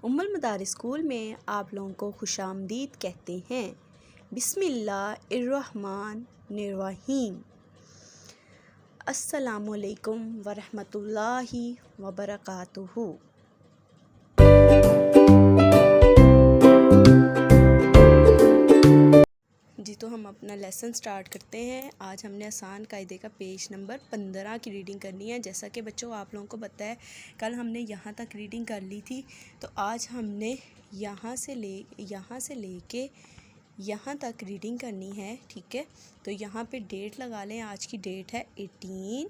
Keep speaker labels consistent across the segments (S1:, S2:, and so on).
S1: उम्मुल मदारिस school में आप लोगों को खुशामदीद कहते हैं। बिस्मिल्लाहिर्रहमानिर्रहीम। अस्सलामुअलैकुम वरहमतुल्लाहि वबरकातुहू। जी तो हम अपना लेसन स्टार्ट करते हैं। आज हमने आसान कायदे का पेज नंबर 15 की रीडिंग करनी है। जैसा कि बच्चों आप लोगों को पता है कल हमने यहाँ तक रीडिंग कर ली थी, तो आज हमने यहाँ से लेके यहाँ तक रीडिंग करनी है। ठीक है, तो यहाँ पे डेट लगा लें। आज की डेट है 18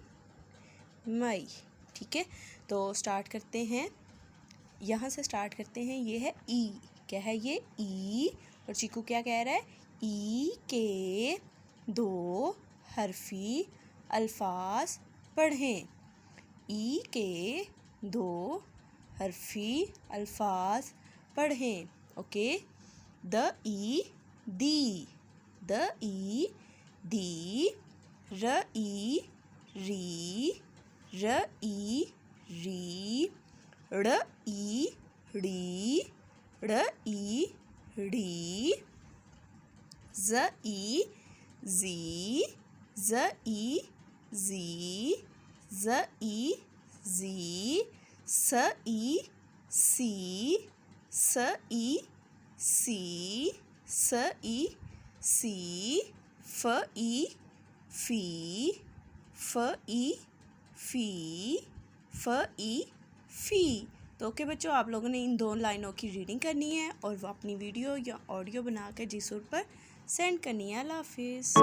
S1: मई। ठीक है, तो स्टार्ट करते हैं। यहाँ से स्टार्ट करते हैं। ये है ई। क्या है ये? ई। और चीकू क्या कह रहा है? ई के दो हरफी अल्फाज पढ़ें। ई के दो हरफी अल्फाज पढ़ें। ओके, द ई दी, द ई दी, र ई री, र ई री, ड़ ई ड़ी, ड़ ई ड़ी, ज़ ई ज़ी, ज़ ई ज़ी, ज़ ई ज़ी, स ई सी, स ई सी, स ई सी, फ ई फ़ी, फ ई फ़ी, फ ई फ़ी। तो ओके बच्चों, आप लोगों ने इन दो लाइनों की रीडिंग करनी है और वो अपनी वीडियो या ऑडियो बना कर जीसूर पर सेंड करनी है। अल्लाह हाफिज़।